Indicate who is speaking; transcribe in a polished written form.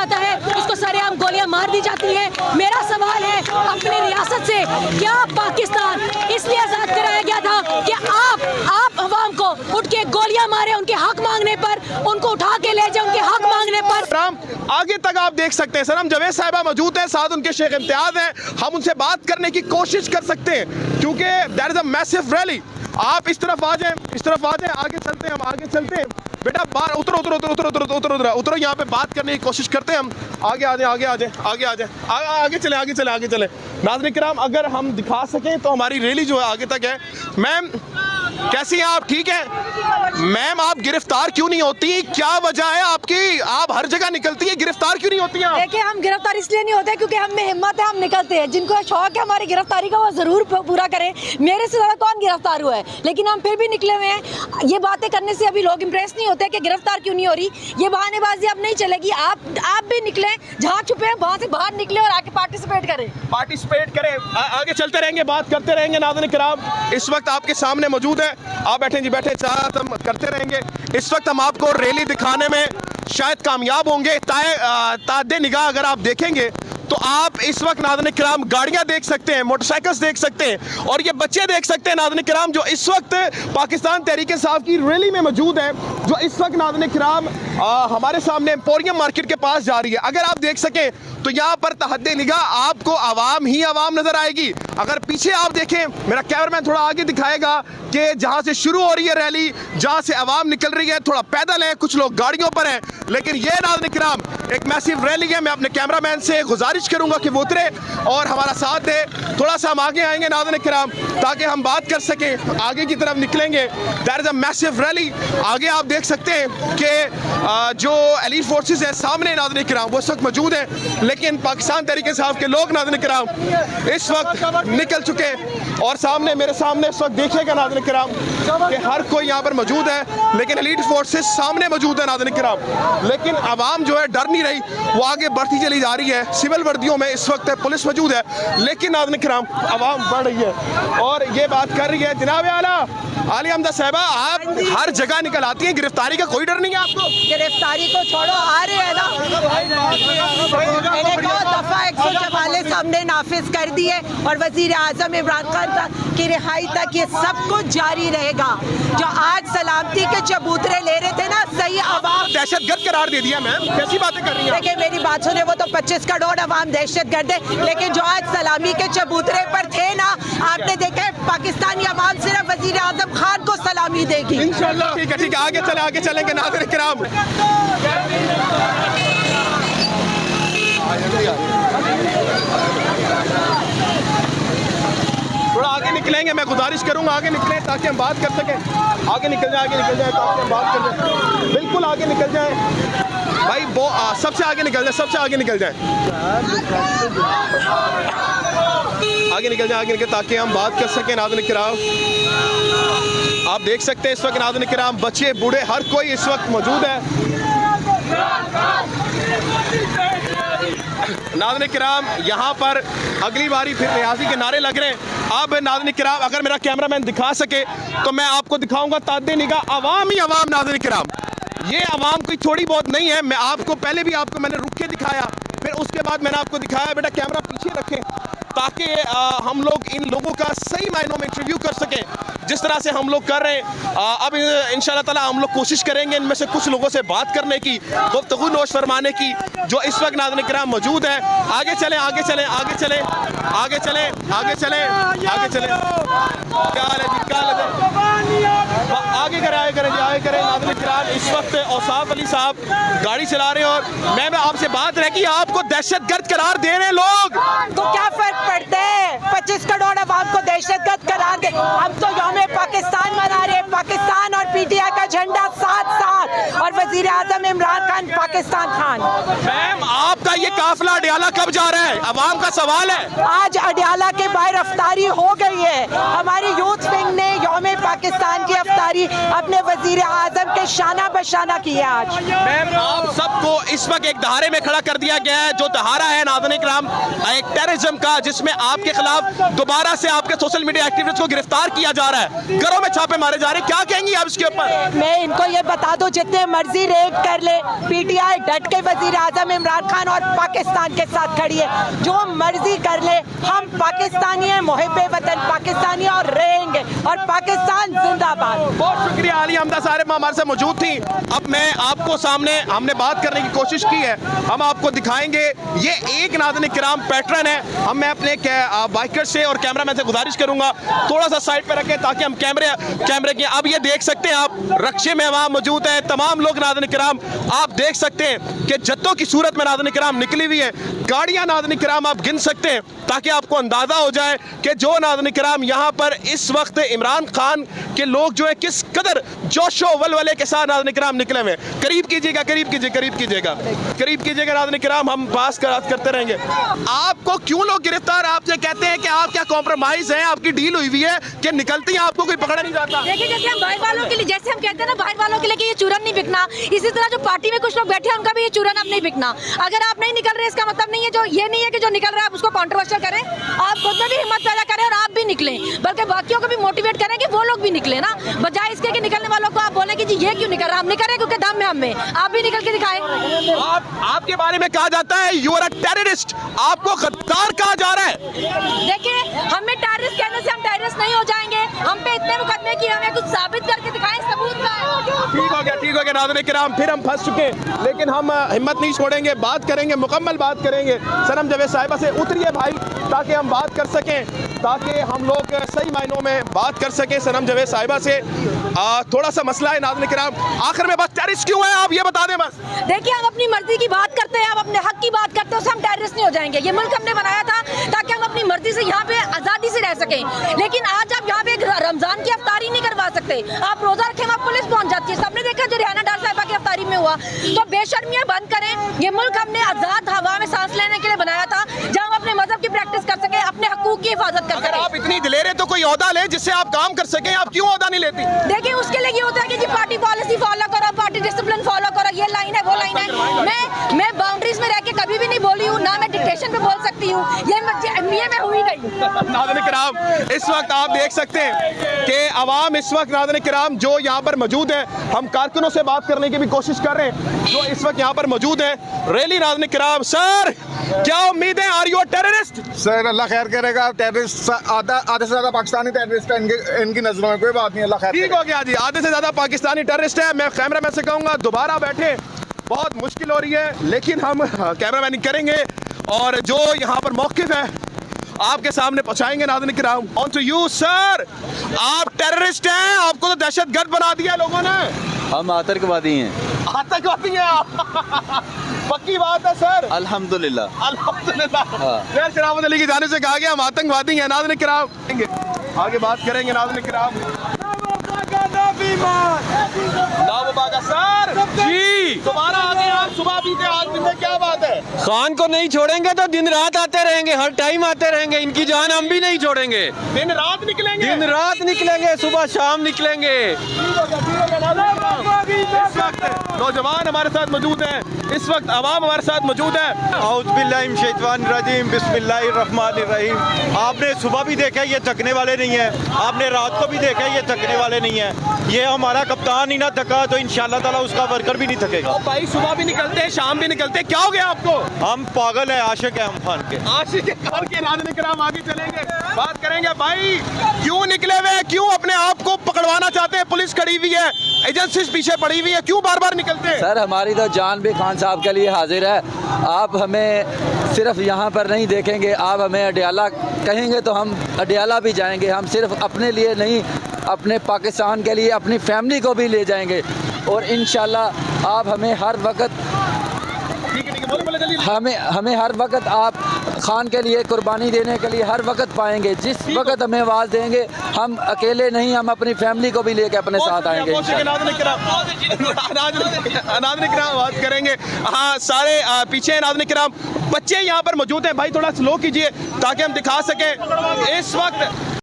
Speaker 1: जाता है उसको सरेआम गोलियां मार दी जाती हैं। मेरा सवाल है अपनी रियासत से, क्या पाकिस्तान इसलिए आजाद कराया गया था कि आप अवाम को उठ के गोलियां मारे, उनके हक मांगने पर, उनको उठा के ले जाए उनके हक मांगने पर।
Speaker 2: आगे तक आप देख सकते हैं सनम जावेद साहिबा मौजूद है, साथ उनके शेख इम्तियाज हैं। हम उनसे बात करने की कोशिश कर सकते हैं क्योंकि there is a massive rally. आप इस तरफ आ जाएं, इस तरफ आ जाएं, आगे चलते हैं, हम आगे चलते हैं। बेटा बाहर उतरो उतरो उतरो उतरो उतरो उतरो उतरो उतरो, यहाँ पे बात करने की कोशिश करते हैं हम। आगे आ जाए, आगे आ जाए, आगे आ जाए, आगे चले, आगे चले, आगे चले। नाज़रीन किराम, अगर हम दिखा सकें तो हमारी रैली जो है आगे तक है। मैम कैसी हैं आप? ठीक है मैम, आप गिरफ्तार क्यों नहीं होती? क्या वजह है आपकी? आप हर जगह निकलती है, गिरफ्तार क्यों नहीं होती हैं?
Speaker 1: देखिए, हम गिरफ्तार इसलिए नहीं होते क्योंकि हम में हिम्मत है, हम निकलते हैं। जिनको शौक है हमारी गिरफ्तारी का वो जरूर पूरा करें। मेरे से ज्यादा कौन गिरफ्तार हुआ है, लेकिन हम फिर भी निकले हुए हैं। ये बातें करने से अभी लोग इंप्रेस नहीं होते कि गिरफ्तार क्यों नहीं हो रही। ये बहानेबाजी अब नहीं चलेगी। आप भी निकले, जहाँ छुपे हैं वहाँ से बाहर निकले और आके पार्टिसिपेट करें।
Speaker 2: आगे चलते रहेंगे, बात करते रहेंगे। नाज़रीन किराम, इस वक्त आपके सामने मौजूद है, आप बैठे जी, बैठे, चाहत हम करते रहेंगे। इस वक्त हम आपको रैली दिखाने में शायद कामयाब होंगे। तादे निगाह अगर आप देखेंगे तो आप इस वक्त नाज़रीन किराम गाड़ियां देख सकते हैं, मोटरसाइकिल्स देख सकते हैं और ये बच्चे देख सकते हैं नाज़रीन किराम, जो इस वक्त पाकिस्तान तहरीक इंसाफ की रैली में मौजूद है, जो इस वक्त नाज़रीन किराम हमारे सामने एम्पोरियम मार्केट के पास जा रही है। अगर आप देख सकें तो यहाँ पर तहद्दे निगाह आपको आवाम ही आवाम नजर आएगी। अगर पीछे आप देखें, मेरा कैमरामैन थोड़ा आगे दिखाएगा कि जहाँ से शुरू हो रही है रैली, जहाँ से आवाम निकल रही है, थोड़ा पैदल है, कुछ लोग गाड़ियों पर हैं, लेकिन ये नाज़रीन किराम एक मैसिव रैली है। मैं अपने कैमरामैन से गुजारिश करूंगा कि वो उतरे और हमारा साथ दे। थोड़ा सा हम आगे आएंगे नाज़रीन किराम ताकि हम बात कर सकें, आगे की तरफ निकलेंगे। There is a massive rally. आगे आप देख सकते हैं कि जो एलीट फोर्सेस है सामने नाज़रीन किराम वो इस वक्त मौजूद है, लेकिन पाकिस्तान तहरीक इंसाफ के लोग नाज़रीन किराम इस वक्त निकल चुके और सामने मेरे सामने इस वक्त देखिएगा नाज़रीन किराम कि हर कोई यहाँ पर मौजूद है, लेकिन एलीट फोर्सेस सामने मौजूद है नाज़रीन किराम। लेकिन आवाम जो है डर नहीं रही, वो आगे बढ़ती चली जा रही है। सिविल वर्दियों में इस वक्त पुलिस मौजूद है, लेकिन नाज़रीन किराम आवाम बढ़ रही है और ये बात कर रही है। जनाब आली हमदा साहिबा, आप हर जगह निकल आती हैं, गिरफ्तारी का कोई डर नहीं है आपको?
Speaker 1: गिरफ्तारी को छोड़ो, आ रहे हैं ना, दफा 144 हमने नाफिज कर दी है और वजीर आजम इमरान खान की रिहाई तक ये सब कुछ जारी रहेगा। जो आज सलामती के चबूतरे ले रहे थे ना, सही आवाम
Speaker 2: दहशतगर्द करार दे दिया। मैम कैसी बातें कर रही हैं?
Speaker 1: देखिए मेरी बात सुने, वो तो 25 करोड़ आवाम दहशतगर्द है, लेकिन जो आज सलामी के चबूतरे पर थे ना, आपने देखा पाकिस्तानी आवाम सिर्फ वजीर आजम खान को सलामी देगी
Speaker 2: इंशाल्लाह। ठीक है, ठीक है, आगे चले, आगे चलेंगे नाज़रीन किराम। थोड़ा आगे निकलेंगे, मैं गुजारिश करूंगा आगे निकलें ताकि हम बात कर सकें। आगे निकल जाए, आगे निकल जाए ताकि हम बात कर सकें। बिल्कुल आगे निकल जाए भाई, सबसे आगे निकल जाए, सबसे आगे निकल जाए, आगे निकल जाए, आगे निकल, ताकि हम बात कर सकें नाज़रीन किराम। आप देख सकते हैं इस वक्त नाज़रीन किराम बच्चे बूढ़े हर कोई इस वक्त मौजूद है। नाज़रीन किराम यहाँ पर अगली बारी फिर रियाजी के नारे लग रहे हैं। अब नाज़रीन किराम अगर मेरा कैमरामैन दिखा सके तो मैं आपको दिखाऊंगा तादे निगाह आवाम ही आवाम। नाज़रीन किराम, ये आवाम कोई थोड़ी बहुत नहीं है। मैं आपको पहले भी आपको मैंने रुक के दिखाया, फिर उसके बाद मैंने आपको दिखाया। बेटा कैमरा पीछे रखें ताकि हम लोग इन लोगों का सही मायनों में इंटरव्यू कर सकें जिस तरह से हम लोग कर रहे हैं। अब इंशाल्लाह ताला हम लोग कोशिश करेंगे इनमें से कुछ लोगों से बात करने की, गुफ्तगू नोश फरमाने की, जो इस वक्त नाज़रीन किराम मौजूद है। आगे चलें, आगे चलें, आगे चलें, आगे चलें, आगे चलें, आगे चलें। क्या हाल है जी, क्या हाल है? आगे करें, आगे करें जी, आगे करें। नाज़रीन किराम इस वक्त औसाफ अली साहब गाड़ी चला रहे हैं और मैं आपसे बात रह कि आपको दहशतगर्द करार दे रहे हैं लोग,
Speaker 1: तो क्या फर्क पड़ता है? 25 करोड़ आवाम को दहशतगर्द करार दे। हम तो यौम पाकिस्तान मना रहे हैं, पाकिस्तान और पीटीआई का झंडा साथ साथ, और वजीर आजम इमरान खान पाकिस्तान खान।
Speaker 2: मैम आपका ये काफिला अडियाला कब जा रहा है? अवाम का सवाल है।
Speaker 1: आज अडियाला के बाहर रफ्तारी हो गई है। हमारी यूथ विंग ने
Speaker 3: कौम पाकिस्तान की अफ्तारी अपने वजीर आजम के शाना बशाना की है आज।
Speaker 2: मैम, आप सबको इस वक्त एक दहारे में खड़ा कर दिया गया है, जो दहारा है नाज़रीन इकराम एक टेररिज्म का, जिसमें आपके खिलाफ दोबारा से आपके सोशल मीडिया एक्टिविस्ट को गिरफ्तार किया जा रहा है, घरों में छापे मारे जा रहे हैं। क्या कहेंगी आप इसके ऊपर?
Speaker 3: मैं इनको ये बता दूं, जितने मर्जी रेड कर ले, पीटीआई डट के वजीर आजम इमरान खान और पाकिस्तान के साथ खड़ी है। जो मर्जी कर ले, हम पाकिस्तानी हैं, मुहिब्बे वतन पाकिस्तानी और रहेंगे, और पाकिस्तान जिंदाबाद।
Speaker 2: बहुत शुक्रिया आलिया हमदा साहब हमारे साथ मौजूद थी। अब मैं आपको सामने हमने बात करने की कोशिश की है, हम आपको दिखाएंगे। ये एक नाज़रीन किराम पैटर्न है। हम मैं अपने बाइकर से और कैमरामैन से गुजारिश करूंगा थोड़ा सा साइड पे रखें ताकि हम कैमरे के अब ये देख सकते हैं आप रक्षे में वहां मौजूद है तमाम लोग नाज़रीन किराम। आप देख सकते हैं कि जत्तों की सूरत में नाज़रीन किराम निकली हुई है, गाड़ियां नाज़रीन किराम आप गिन सकते हैं ताकि आपको अंदाजा हो जाए कि जो नाज़रीन किराम यहाँ पर इस वक्त इमरान खान के लोग जो है किस कदर जोशो वलवले के साथ नाज़रीन किराम निकले हुए। करीब कीजिएगा, करीब कीजिएगा नाज़रीन किराम, हम पास करते रहेंगे। आपको क्यों लोग गिरफ्तार आपसे कहते हैं कि आप क्या कॉम्प्रोमाइज है, आपकी डील हुई है कि निकलती हैं आपको कोई पकड़ा नहीं जाता?
Speaker 1: देखिए, जैसे हम बाहर वालों के लिए, जैसे हम कहते हैं ना बाहर वालों के लिए कि ये चूरन नहीं बिकना, इसी तरह जो पार्टी में कुछ लोग बैठे हैं उनका भी ये चूरन अब नहीं बिकना। अगर आप नहीं निकल रहे, इसका मतलब नहीं है जो ये नहीं है कि जो निकल रहा है आप उसको कॉन्ट्रोवर्शियल करें, आप खुद में भी हिम्मत पैदा करें और आप भी निकलें, बल्कि बाकियों को भी मोटिवेट करें कि वो लोग भी निकले ना, बजाय इसके कि निकलने वालों को आप बोले कि जी ये क्यों निकल रहा, हम निकल रहे क्योंकि दम है हमें, आप भी निकल के दिखाएं।
Speaker 2: आपके बारे में कहा जाता है यू आर अ टेररिस्ट, आपको गद्दार कहा जा रहा है।
Speaker 1: देखिए, हमें टेररिस्ट कहने से हम टेररिस्ट नहीं हो जाएंगे, हम पे इतने मुकदमे किए, हमें कुछ साबित करके दिखाएं, सबूत का है।
Speaker 2: ठीक हो गया नाज़रीन किराम, फिर हम फंस चुके हैं, लेकिन हम हिम्मत नहीं छोड़ेंगे, बात करेंगे, मुकम्मल बात करेंगे। सनम जावेद साहिबा से उतरिए भाई ताकि हम बात कर सकें, ताकि हम लोग सही मायनों में बात कर सकें सनम जावेद साहिबा से। थोड़ा सा मसला है नाज़रीन किराम, आखिर में बस टेररिस्ट क्यों है आप ये बता दें बस।
Speaker 1: देखिए, हम अपनी मर्जी की बात करते हैं, हम अपने हक की बात करते हैं, उससे हम टेररिस्ट नहीं हो जाएंगे। ये मुल्क हमने बनाया था ताकि हम अपनी मर्जी से यहाँ पे आज़ादी से रह सकें, लेकिन आज आप यहाँ पे रमजान की अफ्तारी नहीं करवा सकते। आप रोजा रखें, वहाँ पुलिस पहुँच जाती है। सबने देखा जो रिहाना डार साहिबा की अफ्तारी में हुआ। तो बेशर्मियाँ बंद करें। ये मुल्क हमने आज़ाद हवा में सांस लेने के लिए बनाया था, जहाँ हम अपने मजहब की प्रैक्टिस कर सके, अपने हकूक की हिफाजत कर सके।
Speaker 2: आप इतनी दिलेर है तो कोई ओहदा ले जिससे आप काम कर सकें, आप क्यों ओहदा नहीं लेती?
Speaker 1: देखिए, उसके लिए ये होता है कि जी पार्टी पॉलिसी फॉलो करो, पार्टी डिसिप्लिन फॉलो करो, ये लाइन है वो लाइन है। मैं बाउंड्रीज में रह के कभी भी नहीं बोली हूँ, ना मैं डिक्टेशन पे बोल सकती हूँ, ये मैं हुई नहीं।
Speaker 2: नाज़रीन किराम, इस वक्त आप देख सकते हैं कि अवाम इस वक्त नाज़रीन किराम जो यहाँ पर मौजूद है, हम कारकुनों से बात करने की भी कोशिश कर रहे हैं जो इस वक्त यहाँ पर मौजूद है। रैली नाज़रीन किराम, सर क्या उम्मीद है, are you a terrorist?
Speaker 4: Sir Allah खैर करेगा, टेररिस्ट आधे से ज्यादा पाकिस्तानी टेररिस्ट है इनकी नजरों में, कोई बात नहीं, अल्लाह खैर।
Speaker 2: ठीक हो गया जी, आधे से ज्यादा पाकिस्तानी टेररिस्ट है। मैं कैमरामैन से कहूँगा दोबारा बैठे, बहुत मुश्किल हो रही है, लेकिन हम कैमरामैनिंग करेंगे और जो यहाँ पर मौकिफ है आपके सामने पहुंचाएंगे नाज़रीन किराम। ऑन टू यू सर, आप टेररिस्ट हैं, आपको तो दहशतगर्द बना दिया लोगों ने।
Speaker 5: हम आतंकवादी हैं।
Speaker 2: आतंकवादी हैं आप? पक्की बात है सर?
Speaker 5: अल्हम्दुलिल्लाह।
Speaker 2: हाँ। शराफत अली की जाने से कहा गया हम आतंकवादी हैं नाज़रीन किराम। आगे बात करेंगे नाज़रीन किराम। सर जी दोबारा आ गए आप, सुबह भी थे आज भी थे, क्या बात है?
Speaker 6: खान को नहीं छोड़ेंगे तो दिन रात आते रहेंगे, हर टाइम आते रहेंगे, इनकी जान हम भी नहीं छोड़ेंगे।
Speaker 2: दिन रात निकलेंगे?
Speaker 6: दिन रात निकलेंगे, सुबह शाम निकलेंगे।
Speaker 2: इस वक्त नौजवान हमारे साथ मौजूद हैं, इस वक्त अवाम हमारे साथ मौजूद है।
Speaker 7: औज़ुबिल्लाहिमिनश्शैतानिर्रजीम, बिस्मिल्लाहिर्रहमानिर्रहीम। आपने सुबह भी देखा ये थकने वाले नहीं है, आपने रात को भी देखा ये थकने वाले नहीं है। ये हमारा कप्तान ही ना थका तो इंशाअल्लाह ताला उसका वर्कर भी नहीं थकेगा।
Speaker 2: भाई सुबह भी निकलते हैं, शाम भी निकलते हैं, क्या हो गया आपको?
Speaker 7: हम पागल है, आशिक है हम खान के।
Speaker 2: आशिक खान के नाज़रीन किराम, आगे चलेंगे, बात करेंगे। भाई क्यों निकले हुए, क्यों अपने आप को पकड़वाना चाहते हैं? पुलिस खड़ी हुई है, एजेंसीज पीछे पड़ी हुई है, क्यों बार बार निकलते हैं?
Speaker 5: सर हमारी तो जान भी खान साहब के लिए हाजिर है। आप हमें सिर्फ यहाँ पर नहीं देखेंगे, आप हमें अडियाला कहेंगे तो हम अडियाला भी जाएंगे। हम सिर्फ अपने लिए नहीं, अपने पाकिस्तान के लिए, अपनी फैमिली को भी ले जाएंगे और इंशाल्लाह आप हमें हर वक्त हमें हर वक्त आप खान के लिए कुर्बानी देने के लिए हर वक्त पाएंगे। जिस वक्त हमें आवाज़ देंगे, हम अकेले नहीं, हम अपनी फैमिली को भी लेकर अपने साथ आएंगे।
Speaker 2: नाज़रीन किराम बात करेंगे। हाँ सारे पीछे नाज़रीन किराम, बच्चे यहाँ पर मौजूद हैं। भाई थोड़ा स्लो कीजिए ताकि हम दिखा सकें। इस वक्त